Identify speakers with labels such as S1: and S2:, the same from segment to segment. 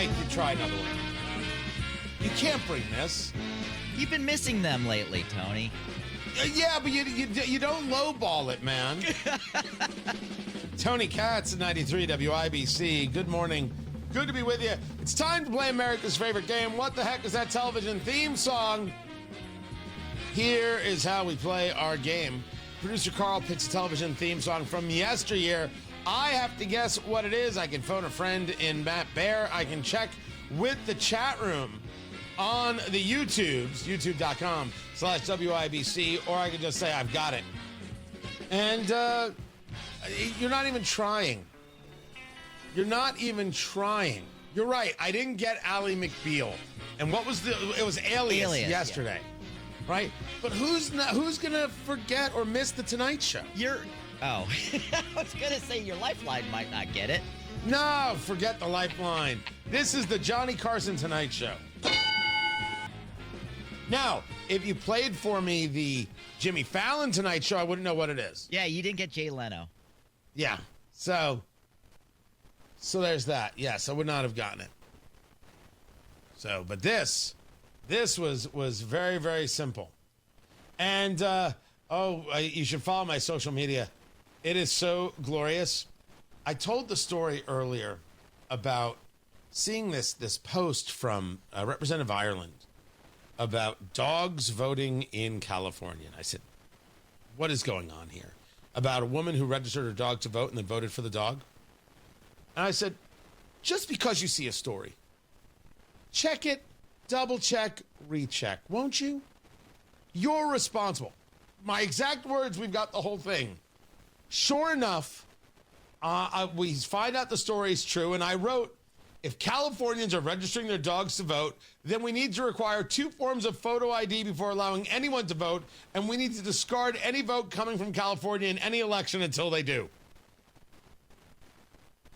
S1: make you try another one. You can't bring this.
S2: You've been missing them lately, Tony.
S1: Yeah, but you don't lowball it, man. Tony Katz at 93 WIBC. Good morning. Good to be with you. It's time to play America's favorite game. What the heck is that television theme song? Here is how we play our game. Producer Carl picks a television theme song from yesteryear. I have to guess what it is. I can phone a friend in Matt Bear. I can check with the chat room on the YouTubes, youtube.com/WIBC, or I can just say I've got it. And you're not even trying. You're not even trying. You're right. I didn't get Ally McBeal. And what was it was Alias yesterday. Yeah. Right? But who's going to forget or miss the Tonight Show?
S2: I was going to say your Lifeline might not get it.
S1: No, forget the Lifeline. This is the Johnny Carson Tonight Show. Now, if you played for me the Jimmy Fallon Tonight Show, I wouldn't know what it is.
S2: Yeah, you didn't get Jay Leno.
S1: Yeah. So there's that. Yes, I would not have gotten it. So, but this was very, very simple. And, you should follow my social media. It is so glorious. I told the story earlier about seeing this post from Representative Ireland about dogs voting in California. And I said, what is going on here? About a woman who registered her dog to vote and then voted for the dog. And I said, just because you see a story, check it, double check, recheck, won't you? You're responsible. My exact words, we've got the whole thing. Sure enough, we find out the story is true, and I wrote, if Californians are registering their dogs to vote, then we need to require 2 forms of photo ID before allowing anyone to vote, and we need to discard any vote coming from California in any election until they do.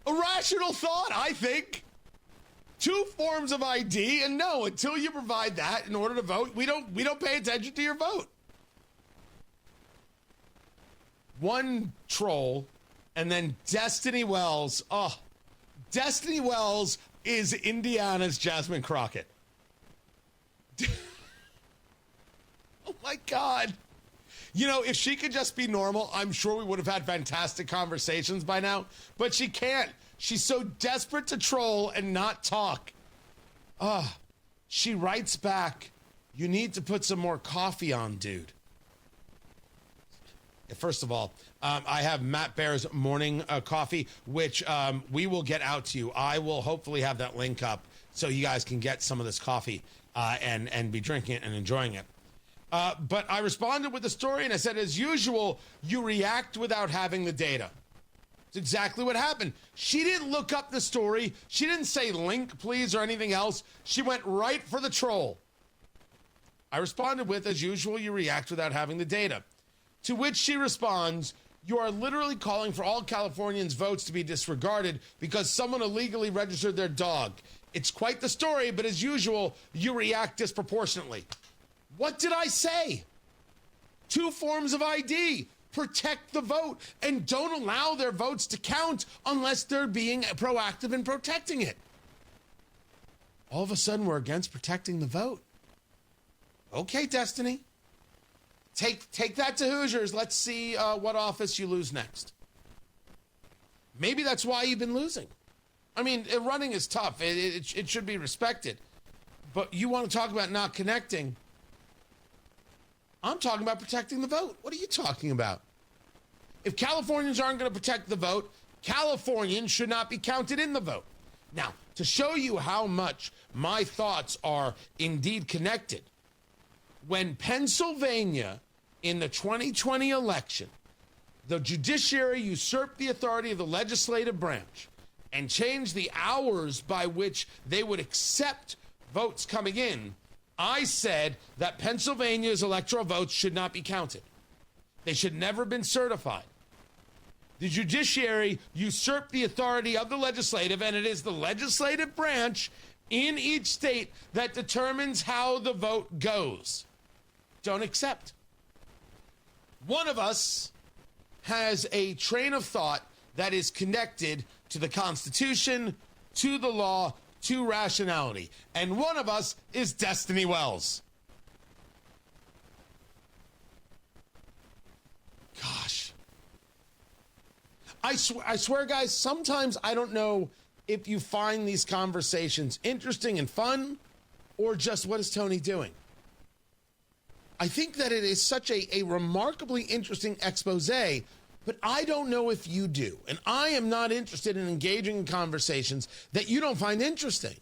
S1: A rational thought, I think. 2 forms of ID, and no, until you provide that in order to vote, we don't pay attention to your vote. One troll, and then Destiny Wells. Oh, Destiny Wells is Indiana's Jasmine Crockett. Oh my God. You know, if she could just be normal, I'm sure we would have had fantastic conversations by now, but she can't. She's so desperate to troll and not talk. She writes back, you need to put some more coffee on, dude. First of all, I have Matt Bear's morning coffee, which we will get out to you. I will hopefully have that link up so you guys can get some of this coffee and be drinking it and enjoying it. But I responded with the story, and I said, as usual, you react without having the data. It's exactly what happened. She didn't look up the story. She didn't say link, please, or anything else. She went right for the troll. I responded with, as usual, you react without having the data. To which she responds, you are literally calling for all Californians' votes to be disregarded because someone illegally registered their dog. It's quite the story, but as usual, you react disproportionately. What did I say? 2 forms of ID. Protect the vote and don't allow their votes to count unless they're being proactive in protecting it. All of a sudden, we're against protecting the vote. Okay, Destiny. Take that to Hoosiers. Let's see what office you lose next. Maybe that's why you've been losing. I mean, running is tough. It should be respected. But you want to talk about not connecting. I'm talking about protecting the vote. What are you talking about? If Californians aren't going to protect the vote, Californians should not be counted in the vote. Now, to show you how much my thoughts are indeed connected, when Pennsylvania, in the 2020 election, the judiciary usurped the authority of the legislative branch and changed the hours by which they would accept votes coming in, I said that Pennsylvania's electoral votes should not be counted. They should never have been certified. The judiciary usurped the authority of the legislative, and it is the legislative branch in each state that determines how the vote goes. Don't accept. One of us has a train of thought that is connected to the Constitution, to the law, to rationality. And one of us is Destiny Wells. Gosh. I swear, guys, sometimes I don't know if you find these conversations interesting and fun or just what is Tony doing. I think that it is such a remarkably interesting expose, but I don't know if you do. And I am not interested in engaging in conversations that you don't find interesting.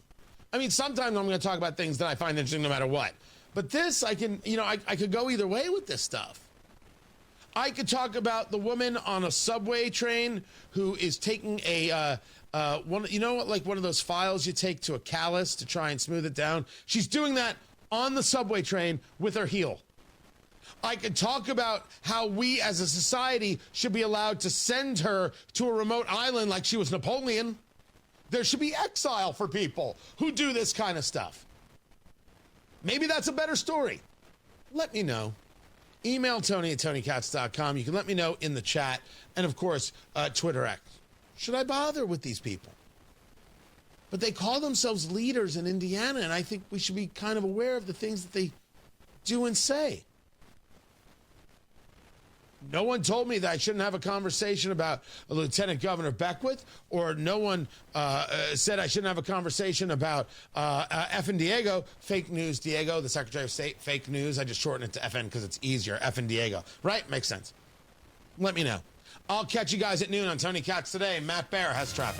S1: I mean, sometimes I'm going to talk about things that I find interesting no matter what. But this, I could go either way with this stuff. I could talk about the woman on a subway train who is taking one of those files you take to a callus to try and smooth it down. She's doing that on the subway train with her heel. I could talk about how we as a society should be allowed to send her to a remote island like she was Napoleon. There should be exile for people who do this kind of stuff. Maybe that's a better story. Let me know. Email Tony at TonyKatz.com. You can let me know in the chat. And, of course, Twitter X. Should I bother with these people? But they call themselves leaders in Indiana, and I think we should be kind of aware of the things that they do and say. No one told me that I shouldn't have a conversation about Lieutenant Governor Beckwith, or no one said I shouldn't have a conversation about effing Diego. Fake news, Diego, the Secretary of State, fake news. I just shorten it to FN because it's easier. Effing Diego. Right? Makes sense. Let me know. I'll catch you guys at noon on Tony Katz Today. Matt Bear has traffic.